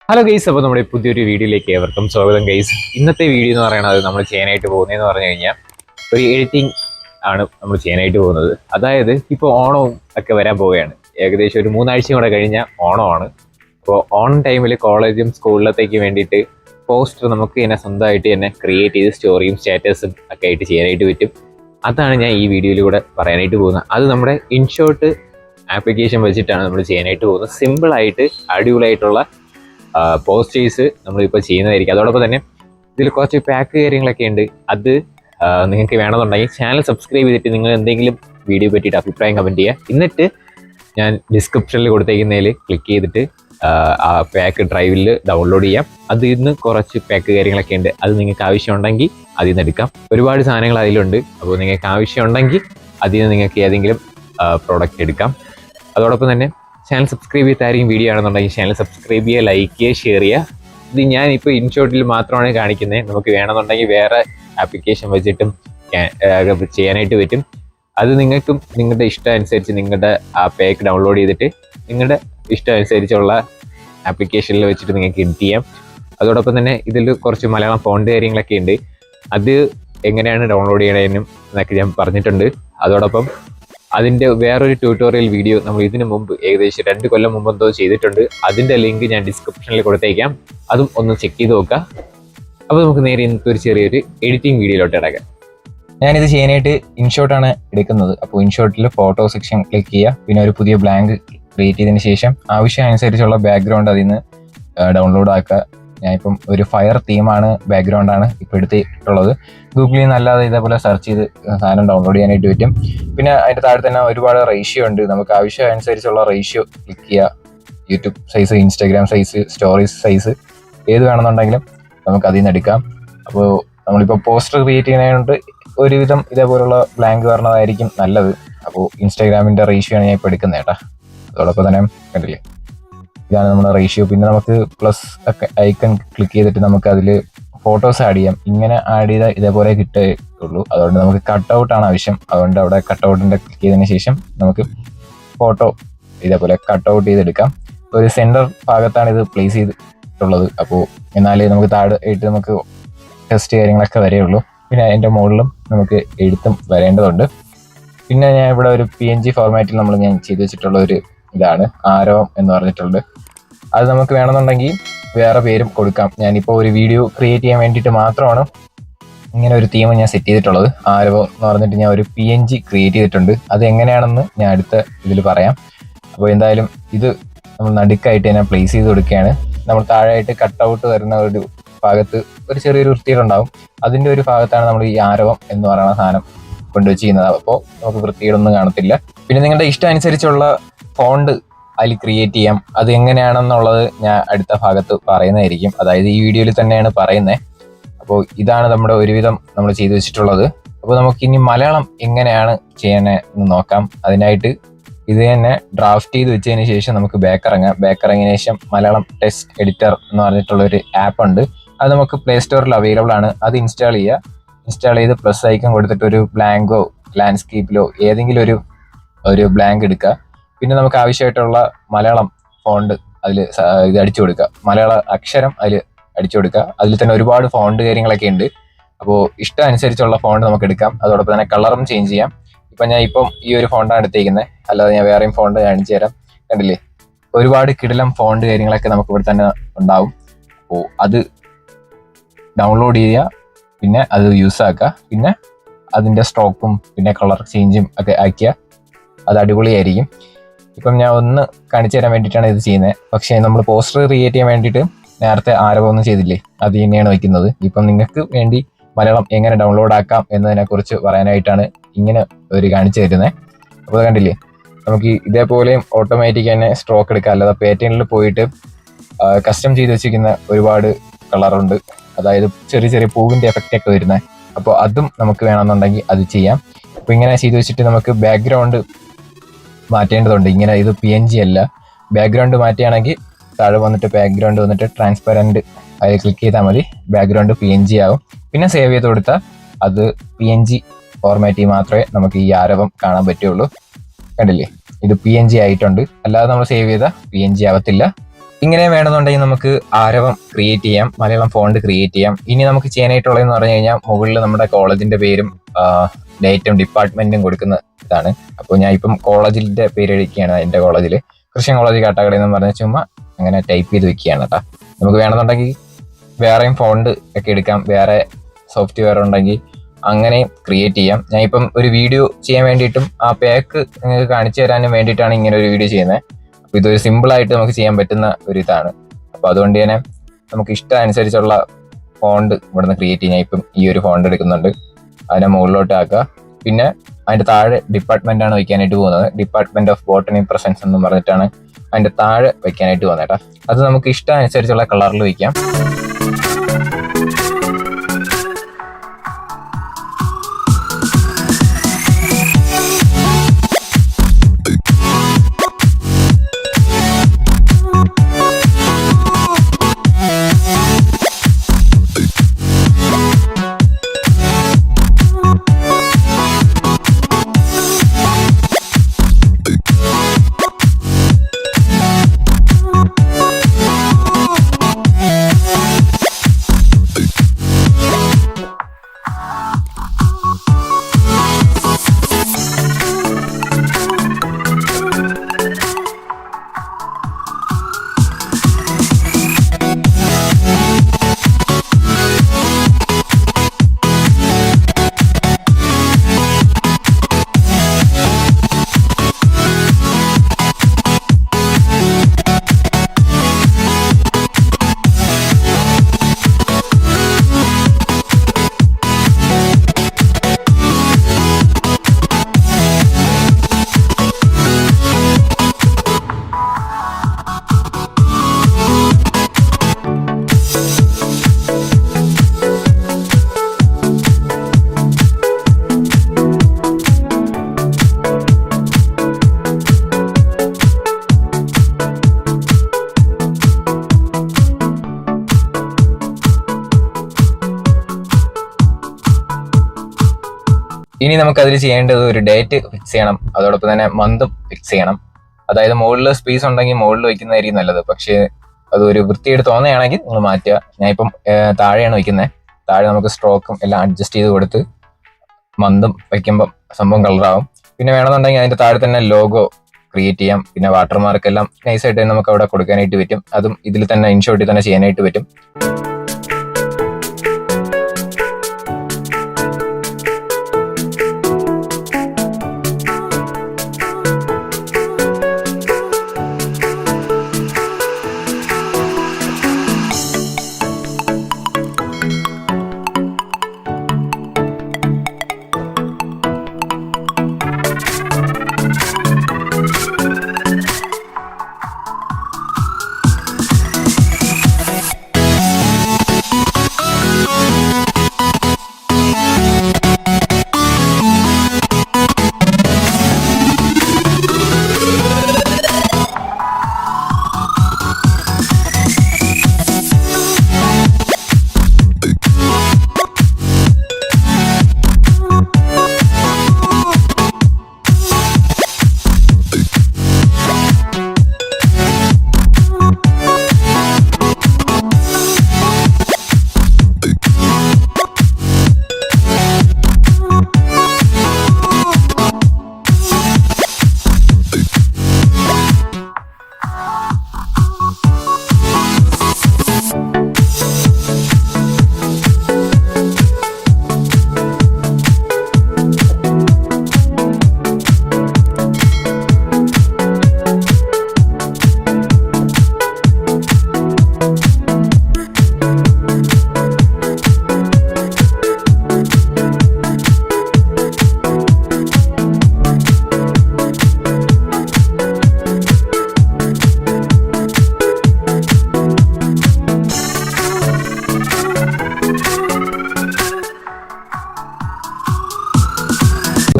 Hello guys, അപ്പോൾ നമ്മുടെ പുതിയൊരു വീഡിയോയിലേക്ക് ഏവർക്കും സ്വാഗതം ഗൈസ്. ഇന്നത്തെ വീഡിയോ എന്ന് പറയുന്നത് നമ്മൾ ചെയ്യാനായിട്ട് പോകുന്നതെന്ന് പറഞ്ഞു കഴിഞ്ഞാൽ ഒരു എഡിറ്റിംഗ് ആണ് നമ്മൾ ചെയ്യാനായിട്ട് പോകുന്നത്. അതായത് ഇപ്പോൾ ഓണവും ഒക്കെ വരാൻ പോവുകയാണ്. ഏകദേശം ഒരു 3 ആഴ്ച കൂടെ കഴിഞ്ഞാൽ ഓണമാണ്. അപ്പോൾ ഓണം ടൈമിൽ കോളേജും സ്കൂളിലത്തേക്ക് വേണ്ടിയിട്ട് പോസ്റ്റർ നമുക്ക് തന്നെ സ്വന്തമായിട്ട് തന്നെ ക്രിയേറ്റ് ചെയ്ത് സ്റ്റോറിയും സ്റ്റാറ്റസും ഒക്കെ ആയിട്ട് ചെയ്യാനായിട്ട് പറ്റും. അതാണ് ഞാൻ ഈ വീഡിയോയിലൂടെ പറയാനായിട്ട് പോകുന്നത്. അത് നമ്മുടെ ഇൻഷോട്ട് ആപ്ലിക്കേഷൻ വെച്ചിട്ടാണ് നമ്മൾ ചെയ്യാനായിട്ട് പോകുന്നത്. സിമ്പിളായിട്ട് അടിപൊളിയായിട്ടുള്ള പോസ്റ്റേഴ്സ് നമ്മളിപ്പോൾ ചെയ്യുന്നതായിരിക്കും. അതോടൊപ്പം തന്നെ ഇതിൽ കുറച്ച് പാക്ക് കാര്യങ്ങളൊക്കെ ഉണ്ട്. അത് നിങ്ങൾക്ക് വേണമെന്നുണ്ടെങ്കിൽ ചാനൽ സബ്സ്ക്രൈബ് ചെയ്തിട്ട് നിങ്ങൾ എന്തെങ്കിലും വീഡിയോ പറ്റിയിട്ട് അഭിപ്രായം കമൻറ്റ് ചെയ്യുക. എന്നിട്ട് ഞാൻ ഡിസ്ക്രിപ്ഷനിൽ കൊടുത്തേക്കുന്നതിൽ ക്ലിക്ക് ചെയ്തിട്ട് ആ പാക്ക് ഡ്രൈവിൽ ഡൗൺലോഡ് ചെയ്യാം. അതിൽ നിന്ന് കുറച്ച് പാക്ക് കാര്യങ്ങളൊക്കെ ഉണ്ട്. അത് നിങ്ങൾക്ക് ആവശ്യമുണ്ടെങ്കിൽ അതിൽ നിന്ന് എടുക്കാം. ഒരുപാട് സാധനങ്ങൾ അതിലുണ്ട്. അപ്പോൾ നിങ്ങൾക്ക് ആവശ്യമുണ്ടെങ്കിൽ അതിൽ നിന്ന് നിങ്ങൾക്ക് ഏതെങ്കിലും പ്രോഡക്റ്റ് എടുക്കാം. അതോടൊപ്പം തന്നെ ചാനൽ സബ്സ്ക്രൈബ് ചെയ്തായിരിക്കും വീഡിയോ ആണെന്നുണ്ടെങ്കിൽ ചാനൽ സബ്സ്ക്രൈബ് ചെയ്യുക, ലൈക്ക് ചെയ്യുക, ഷെയർ ചെയ്യുക. ഇത് ഞാനിപ്പോൾ ഇൻഷോട്ടിൽ മാത്രമാണ് കാണിക്കുന്നത്. നമുക്ക് വേണമെന്നുണ്ടെങ്കിൽ വേറെ ആപ്ലിക്കേഷൻ വെച്ചിട്ടും ചെയ്യാനായിട്ട് പറ്റും. അത് നിങ്ങൾക്കും നിങ്ങളുടെ ഇഷ്ടം അനുസരിച്ച് നിങ്ങളുടെ ആ പാക്ക് ഡൗൺലോഡ് ചെയ്തിട്ട് നിങ്ങളുടെ ഇഷ്ടം അനുസരിച്ചുള്ള ആപ്ലിക്കേഷനിൽ വെച്ചിട്ട് നിങ്ങൾക്ക് എഡിറ്റ് ചെയ്യാം. അതോടൊപ്പം തന്നെ ഇതിൽ കുറച്ച് മലയാളം ഫോണ്ട് കാര്യങ്ങളൊക്കെ ഉണ്ട്. അത് എങ്ങനെയാണ് ഡൗൺലോഡ് ചെയ്യണമെന്നും എന്നൊക്കെ ഞാൻ പറഞ്ഞിട്ടുണ്ട്. അതോടൊപ്പം അതിൻ്റെ വേറൊരു ട്യൂട്ടോറിയൽ വീഡിയോ നമ്മൾ ഇതിനു മുമ്പ് ഏകദേശം 2 കൊല്ലം മുമ്പ് എന്തോ ചെയ്തിട്ടുണ്ട്. അതിൻ്റെ ലിങ്ക് ഞാൻ ഡിസ്ക്രിപ്ഷനിൽ കൊടുത്തേക്കാം. അതും ഒന്ന് ചെക്ക് ചെയ്ത് നോക്കുക. അപ്പോൾ നമുക്ക് നേരെ ഇന്നത്തെ ഒരു ചെറിയൊരു എഡിറ്റിംഗ് വീഡിയോയിലോട്ട് ഇടക്കാം. ഞാനിത് ചെയ്യാനായിട്ട് ഇൻഷോട്ടാണ് എടുക്കുന്നത്. അപ്പോൾ ഇൻഷോട്ടിൽ ഫോട്ടോ സെക്ഷൻ ക്ലിക്ക് ചെയ്യുക. പിന്നെ ഒരു പുതിയ ബ്ലാങ്ക് ക്രിയേറ്റ് ചെയ്തതിന് ശേഷം ആവശ്യമനുസരിച്ചുള്ള ബാക്ക്ഗ്രൗണ്ട് അതിൽ നിന്ന് ഡൗൺലോഡ് ആക്കുക. ഞാനിപ്പം ഒരു ഫയർ തീമാണ് ബാക്ക്ഗ്രൗണ്ടാണ് ഇപ്പോൾ എടുത്തിട്ടുള്ളത്. ഗൂഗിളിൽ നിന്ന് അല്ലാതെ ഇതേപോലെ സെർച്ച് ചെയ്ത് സാധനം ഡൗൺലോഡ് ചെയ്യാനായിട്ട് പറ്റും. പിന്നെ അതിൻ്റെ താഴെ തന്നെ ഒരുപാട് റേഷ്യോ ഉണ്ട്. നമുക്ക് ആവശ്യം അനുസരിച്ചുള്ള റേഷ്യോ ക്ലിക്ക് ചെയ്യുക. YouTube size, Instagram size, stories size ഏത് വേണമെന്നുണ്ടെങ്കിലും നമുക്ക് അതിൽ നിന്ന് എടുക്കാം. അപ്പോൾ നമ്മളിപ്പോൾ പോസ്റ്റർ ക്രിയേറ്റ് ചെയ്യുന്നതുകൊണ്ട് ഒരുവിധം ഇതേപോലുള്ള ബ്ലാങ്ക് വരണതായിരിക്കും നല്ലത്. അപ്പോൾ ഇൻസ്റ്റാഗ്രാമിൻ്റെ റേഷ്യോ ആണ് ഞാൻ ഇപ്പോൾ എടുക്കുന്നത് കേട്ടോ. അതോടൊപ്പം തന്നെ കണ്ടില്ലേ, ഇതാണ് നമ്മുടെ റേഷ്യോ. പിന്നെ നമുക്ക് പ്ലസ് ഒക്കെ ഐക്കൺ ക്ലിക്ക് ചെയ്തിട്ട് നമുക്ക് അതിൽ ഫോട്ടോസ് ആഡ് ചെയ്യാം. ഇങ്ങനെ ആഡ് ചെയ്താൽ ഇതേപോലെ കിട്ടുള്ളൂ. അതുകൊണ്ട് നമുക്ക് കട്ടൗട്ടാണ് ആവശ്യം. അതുകൊണ്ട് അവിടെ കട്ടൗട്ടിൻ്റെ ക്ലിക്ക് ചെയ്തതിന് ശേഷം നമുക്ക് ഫോട്ടോ ഇതേപോലെ കട്ടൗട്ട് ചെയ്തെടുക്കാം. ഒരു സെൻറ്റർ ഭാഗത്താണ് ഇത് പ്ലേസ് ചെയ്തിട്ടുള്ളത്. അപ്പോൾ എന്നാലേ നമുക്ക് താഴെ ആയിട്ട് നമുക്ക് ടെസ്റ്റ് കാര്യങ്ങളൊക്കെ വരെയുള്ളൂ. പിന്നെ അതിൻ്റെ മുകളിലും നമുക്ക് എഴുത്തും വരേണ്ടതുണ്ട്. പിന്നെ ഞാൻ ഇവിടെ ഒരു PNG ഫോർമാറ്റിൽ ഞാൻ ചെയ്തു വെച്ചിട്ടുള്ള ഒരു ഇതാണ് ആരവം എന്ന് പറഞ്ഞിട്ടുണ്ട്. അത് നമുക്ക് വേണമെന്നുണ്ടെങ്കിൽ വേറെ പേരും കൊടുക്കാം. ഞാനിപ്പോൾ ഒരു വീഡിയോ ക്രിയേറ്റ് ചെയ്യാൻ വേണ്ടിയിട്ട് മാത്രമാണ് ഇങ്ങനെ ഒരു തീം ഞാൻ സെറ്റ് ചെയ്തിട്ടുള്ളത്. ആരവം എന്ന് പറഞ്ഞിട്ട് ഞാൻ ഒരു PNG ക്രിയേറ്റ് ചെയ്തിട്ടുണ്ട്. അത് എങ്ങനെയാണെന്ന് ഞാൻ അടുത്ത ഇതിൽ പറയാം. അപ്പോൾ എന്തായാലും ഇത് നമ്മൾ നടുക്കായിട്ട് ഞാൻ പ്ലേസ് ചെയ്ത് കൊടുക്കുകയാണ്. നമ്മൾ താഴെയായിട്ട് കട്ടൗട്ട് വരുന്ന ഒരു ഭാഗത്ത് ഒരു ചെറിയൊരു വൃത്തികേടുണ്ടാവും. അതിൻ്റെ ഒരു ഭാഗത്താണ് നമ്മൾ ഈ ആരവം എന്ന് പറയുന്ന സാധനം കൊണ്ടുവച്ചിരിക്കുന്നത്. അപ്പോൾ നമുക്ക് വൃത്തികേടൊന്നും കാണത്തില്ല. പിന്നെ നിങ്ങളുടെ ഇഷ്ടം അനുസരിച്ചുള്ള ഫോണ്ട് അതിൽ ക്രിയേറ്റ് ചെയ്യാം. അത് എങ്ങനെയാണെന്നുള്ളത് ഞാൻ അടുത്ത ഭാഗത്ത് പറയുന്നതായിരിക്കും. അതായത് ഈ വീഡിയോയിൽ തന്നെയാണ് പറയുന്നത്. അപ്പോൾ ഇതാണ് നമ്മുടെ ഒരുവിധം നമ്മൾ ചെയ്തു വെച്ചിട്ടുള്ളത്. അപ്പോൾ നമുക്കിനി മലയാളം എങ്ങനെയാണ് ചെയ്യാനെന്ന് നോക്കാം. അതിനായിട്ട് ഇത് തന്നെ ഡ്രാഫ്റ്റ് ചെയ്ത് വെച്ചതിന് ശേഷം നമുക്ക് ബാക്ക് ഇറങ്ങിയതിന് ശേഷം മലയാളം ടെക്സ്റ്റ് എഡിറ്റർ എന്ന് പറഞ്ഞിട്ടുള്ളൊരു ആപ്പ് ഉണ്ട്. അത് നമുക്ക് പ്ലേ സ്റ്റോറിൽ അവൈലബിൾ ആണ്. അത് ഇൻസ്റ്റാൾ ചെയ്യുക. ഇൻസ്റ്റാൾ ചെയ്ത് പ്ലസ് ഐക്കൺ കൊടുത്തിട്ട് ഒരു ബ്ലാങ്കോ ലാൻഡ്സ്കേപ്പിലോ ഏതെങ്കിലും ഒരു ബ്ലാങ്ക് എടുക്കുക. പിന്നെ നമുക്ക് ആവശ്യമായിട്ടുള്ള മലയാളം ഫോണ്ട് അതിൽ ഇത് അടിച്ചു കൊടുക്കുക. മലയാള അക്ഷരം അതിൽ അടിച്ചു കൊടുക്കുക. അതിൽ തന്നെ ഒരുപാട് ഫോണ്ട് കാര്യങ്ങളൊക്കെ ഉണ്ട്. അപ്പോൾ ഇഷ്ടം അനുസരിച്ചുള്ള ഫോണ്ട് നമുക്ക് എടുക്കാം. അതോടൊപ്പം തന്നെ കളറും ചേഞ്ച് ചെയ്യാം. ഇപ്പം ഈ ഒരു ഫോണ്ടാണ് എടുത്തേക്കുന്നത്. അല്ലാതെ ഞാൻ വേറെയും ഫോണ്ട് കാണിച്ചു തരാം. കണ്ടില്ലേ, ഒരുപാട് കിടിലം ഫോണ്ട് കാര്യങ്ങളൊക്കെ നമുക്ക് ഇവിടെ തന്നെ ഉണ്ടാവും. അപ്പോൾ അത് ഡൗൺലോഡ് ചെയ്യുക. പിന്നെ അത് യൂസ് ആക്കുക. പിന്നെ അതിൻ്റെ സ്ട്രോക്കും പിന്നെ കളർ ചേഞ്ചും ഒക്കെ ആക്കിയ അത് അടിപൊളിയായിരിക്കും. ഇപ്പം ഞാൻ ഒന്ന് കാണിച്ചു തരാൻ വേണ്ടിയിട്ടാണ് ഇത് ചെയ്യുന്നത്. പക്ഷേ നമ്മൾ പോസ്റ്റർ ക്രിയേറ്റ് ചെയ്യാൻ വേണ്ടിയിട്ട് നേരത്തെ ആരവമൊന്നും ചെയ്തില്ലേ, അത് തന്നെയാണ് വയ്ക്കുന്നത്. ഇപ്പം നിങ്ങൾക്ക് വേണ്ടി മലയാളം എങ്ങനെ ഡൗൺലോഡ് ആക്കാം എന്നതിനെക്കുറിച്ച് പറയാനായിട്ടാണ് ഇങ്ങനെ ഒരു കാണിച്ചു തരുന്നത്. അപ്പോൾ കണ്ടില്ലേ, നമുക്ക് ഇതേപോലെയും ഓട്ടോമാറ്റിക് തന്നെ സ്ട്രോക്ക് എടുക്കാം. അല്ലാതെ പാറ്റേണിൽ പോയിട്ട് കസ്റ്റം ചെയ്ത് വെച്ചിരിക്കുന്ന ഒരുപാട് കളറുണ്ട്. അതായത് ചെറിയ ചെറിയ പൂവിൻ്റെ എഫക്റ്റ് ഒക്കെ വരുന്നത്. അപ്പോൾ അതും നമുക്ക് വേണമെന്നുണ്ടെങ്കിൽ അത് ചെയ്യാം. അപ്പോൾ ഇങ്ങനെ ചെയ്ത് വെച്ചിട്ട് നമുക്ക് ബാക്ക്ഗ്രൗണ്ട് മാറ്റേണ്ടതുണ്ട്. ഇങ്ങനെ ഇത് PNG അല്ല. ബാക്ക്ഗ്രൗണ്ട് മാറ്റുകയാണെങ്കിൽ താഴെ വന്നിട്ട് ബാക്ക്ഗ്രൗണ്ട് വന്നിട്ട് ട്രാൻസ്പെറൻറ്റ് അതിൽ ക്ലിക്ക് ചെയ്താൽ മതി. ബാക്ക്ഗ്രൗണ്ട് PNG ആവും. പിന്നെ സേവ് ചെയ്ത് കൊടുത്താൽ അത് PNG ഫോർമാറ്റിൽ മാത്രമേ നമുക്ക് ഈ ആരവം കാണാൻ പറ്റുള്ളൂ. കണ്ടില്ലേ, ഇത് PNG ആയിട്ടുണ്ട്. അല്ലാതെ നമ്മൾ സേവ് ചെയ്താൽ PNG ആവത്തില്ല. ഇങ്ങനെ വേണമെന്നുണ്ടെങ്കിൽ നമുക്ക് ആരവം ക്രിയേറ്റ് ചെയ്യാം, മലയാളം ഫോണ്ട് ക്രിയേറ്റ് ചെയ്യാം. ഇനി നമുക്ക് ചെയ്യാനായിട്ടുള്ളതെന്ന് പറഞ്ഞു കഴിഞ്ഞാൽ മുകളിൽ നമ്മുടെ കോളേജിന്റെ പേരും ഡേറ്റും ഡിപ്പാർട്ട്മെന്റും കൊടുക്കുന്ന ഇതാണ്. അപ്പോൾ ഞാൻ ഇപ്പം കോളേജിന്റെ പേര് എഴുതിക്കുകയാണ്. എൻ്റെ കോളേജിൽ ക്രിസ്ത്യൻ കോളേജ് കാട്ടാക്കട എന്ന് പറഞ്ഞ ചുമ്മാ അങ്ങനെ ടൈപ്പ് ചെയ്ത് വെക്കുകയാണ് കേട്ടോ. നമുക്ക് വേണമെന്നുണ്ടെങ്കിൽ വേറെയും ഫോണ്ട് ഒക്കെ എടുക്കാം, വേറെ സോഫ്റ്റ്വെയർ ഉണ്ടെങ്കിൽ അങ്ങനെ ക്രിയേറ്റ് ചെയ്യാം. ഞാൻ ഇപ്പം ഒരു വീഡിയോ ചെയ്യാൻ വേണ്ടിയിട്ടും ആ പാക്ക് നിങ്ങൾക്ക് കാണിച്ചു തരാനും വേണ്ടിയിട്ടാണ് ഇങ്ങനെ ഒരു വീഡിയോ ചെയ്യുന്നത്. അപ്പോൾ ഇതൊരു സിമ്പിളായിട്ട് നമുക്ക് ചെയ്യാൻ പറ്റുന്ന ഒരു ഇതാണ്. അപ്പോൾ അതുകൊണ്ട് തന്നെ നമുക്ക് ഇഷ്ടം അനുസരിച്ചുള്ള ഫോണ്ട് ഇവിടെ നിന്ന് ക്രിയേറ്റ് ചെയ്യാം. ഇപ്പം ഈ ഒരു ഫോണ്ട് എടുക്കുന്നുണ്ട്, അതിനെ മുകളിലോട്ട് ആക്കുക. പിന്നെ അതിൻ്റെ താഴെ ഡിപ്പാർട്ട്മെന്റ് ആണ് വയ്ക്കാനായിട്ട് പോകുന്നത്. ഡിപ്പാർട്ട്മെന്റ് ഓഫ് ബോട്ടണി പ്രസൻസ് എന്ന് പറഞ്ഞിട്ടാണ് അതിൻ്റെ താഴെ വയ്ക്കാനായിട്ട് പോകുന്നത് കേട്ടോ. അത് നമുക്ക് ഇഷ്ടം അനുസരിച്ചുള്ള കളറിൽ വയ്ക്കാം. ഇനി നമുക്ക് അതിൽ ചെയ്യേണ്ടത് ഒരു ഡേറ്റ് ഫിക്സ് ചെയ്യണം, അതോടൊപ്പം തന്നെ മന്തും ഫിക്സ് ചെയ്യണം. അതായത് മുകളിൽ സ്പേസ് ഉണ്ടെങ്കിൽ മുകളിൽ വയ്ക്കുന്നതായിരിക്കും നല്ലത്. പക്ഷേ അത് ഒരു വൃത്തിയായിട്ട് തോന്നുകയാണെങ്കിൽ നിങ്ങൾ മാറ്റുക. ഞാൻ ഇപ്പം താഴെയാണ് വയ്ക്കുന്നത്. താഴെ നമുക്ക് സ്ട്രോക്കും എല്ലാം അഡ്ജസ്റ്റ് ചെയ്ത് കൊടുത്ത് മന്തും വയ്ക്കുമ്പം സംഭവം കളറാവും. പിന്നെ വേണമെന്നുണ്ടെങ്കിൽ അതിന്റെ താഴെ തന്നെ ലോഗോ ക്രിയേറ്റ് ചെയ്യാം. പിന്നെ വാട്ടർമാർക്ക് എല്ലാം നൈസായിട്ട് തന്നെ നമുക്ക് അവിടെ കൊടുക്കാനായിട്ട് പറ്റും. അതും ഇതിൽ തന്നെ ഇൻഷോട്ടിൽ തന്നെ ചെയ്യാനായിട്ട് പറ്റും.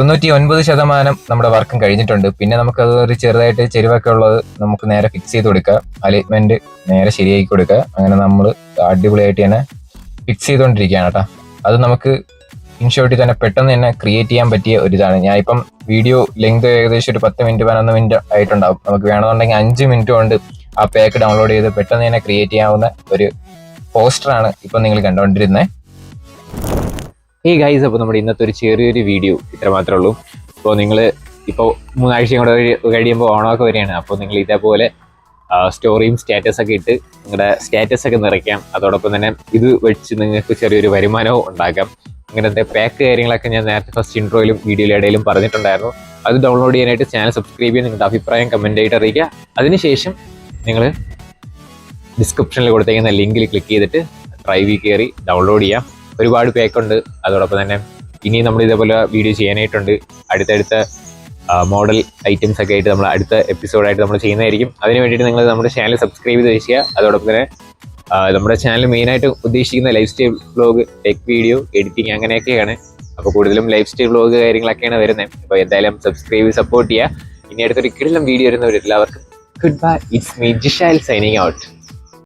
,99% നമ്മുടെ വർക്കും കഴിഞ്ഞിട്ടുണ്ട്. പിന്നെ നമുക്കത് ഒരു ചെറുതായിട്ട് ചെരുവൊക്കെ ഉള്ളത് നമുക്ക് നേരെ ഫിക്സ് ചെയ്ത് കൊടുക്കുക. അലൈൻമെന്റ് നേരെ ശരിയാക്കി കൊടുക്കുക. അങ്ങനെ നമ്മൾ അടിപൊളിയായിട്ട് തന്നെ ഫിക്സ് ചെയ്തുകൊണ്ടിരിക്കുകയാണ് കേട്ടോ. അത് നമുക്ക് ഇൻഷോട്ടിൽ തന്നെ പെട്ടെന്ന് തന്നെ ക്രിയേറ്റ് ചെയ്യാൻ പറ്റിയ ഒരു ഇതാണ്. ഞാൻ ഇപ്പം വീഡിയോ ലെങ്ത് ഏകദേശം ഒരു 10 മിനിറ്റ് 11 മിനിറ്റ് ആയിട്ടുണ്ടാവും. നമുക്ക് വേണമെന്നുണ്ടെങ്കിൽ 5 മിനിറ്റ് കൊണ്ട് ആ പാക്ക് ഡൗൺലോഡ് ചെയ്ത് പെട്ടെന്ന് തന്നെ ക്രിയേറ്റ് ചെയ്യാവുന്ന ഒരു പോസ്റ്ററാണ് ഇപ്പൊ നിങ്ങൾ കണ്ടുകൊണ്ടിരുന്നത്. ഈ ഗൈസ്, അപ്പോൾ നമ്മുടെ ഇന്നത്തെ ഒരു ചെറിയൊരു വീഡിയോ ഇത്ര മാത്രമേ ഉള്ളൂ. അപ്പോൾ നിങ്ങൾ ഇപ്പോൾ 3 ആഴ്ചയും കൂടെ കഴിയുമ്പോൾ ഓണമൊക്കെ വരികയാണ്. അപ്പോൾ നിങ്ങൾ ഇതേപോലെ സ്റ്റോറിയും സ്റ്റാറ്റസ് ഒക്കെ ഇട്ട് നിങ്ങളുടെ സ്റ്റാറ്റസ് ഒക്കെ നിറയ്ക്കാം. അതോടൊപ്പം തന്നെ ഇത് വെച്ച് നിങ്ങൾക്ക് ചെറിയൊരു വരുമാനവും ഉണ്ടാക്കാം. ഇങ്ങനത്തെ പാക്ക് കാര്യങ്ങളൊക്കെ ഞാൻ നേരത്തെ ഫസ്റ്റ് ഇൻട്രോയിലും വീഡിയോയിലും ഇടയിലും പറഞ്ഞിട്ടുണ്ടായിരുന്നു. അത് ഡൗൺലോഡ് ചെയ്യാനായിട്ട് ചാനൽ സബ്സ്ക്രൈബ് ചെയ്യാൻ നിങ്ങളുടെ അഭിപ്രായം കമൻ്റ് ആയിട്ട് അറിയിക്കുക. അതിനുശേഷം നിങ്ങൾ ഡിസ്ക്രിപ്ഷനിൽ കൊടുത്തേക്കുന്ന ലിങ്കിൽ ക്ലിക്ക് ചെയ്തിട്ട് ഡ്രൈവിൽ കയറി ഡൗൺലോഡ് ചെയ്യാം. ഒരുപാട് പാക്കുണ്ട്. അതോടൊപ്പം തന്നെ ഇനി നമ്മൾ ഇതേപോലെ വീഡിയോ ചെയ്യാനായിട്ടുണ്ട്. അടുത്തടുത്ത മോഡൽ ഐറ്റംസ് ഒക്കെ ആയിട്ട് നമ്മൾ അടുത്ത എപ്പിസോഡായിട്ട് നമ്മൾ ചെയ്യുന്നതായിരിക്കും. അതിന് വേണ്ടിയിട്ട് നിങ്ങൾ നമ്മുടെ ചാനൽ സബ്സ്ക്രൈബ് ചെയ്ത് വെക്കുക. അതോടൊപ്പം തന്നെ നമ്മുടെ ചാനൽ മെയിനായിട്ട് ഉദ്ദേശിക്കുന്ന life style vlog, tech video, editing അങ്ങനെയൊക്കെയാണ്. അപ്പോൾ കൂടുതലും ലൈഫ് സ്റ്റൈൽ വ്ലോഗ് കാര്യങ്ങളൊക്കെയാണ് വരുന്നത്. അപ്പോൾ എന്തായാലും സബ്സ്ക്രൈബ് സപ്പോർട്ട് ചെയ്യുക. ഇനി അടുത്തൊരു കിടിലം വീഡിയോ വരുന്നവരെല്ലാവർക്കും good bye. It's me Jishal signing out.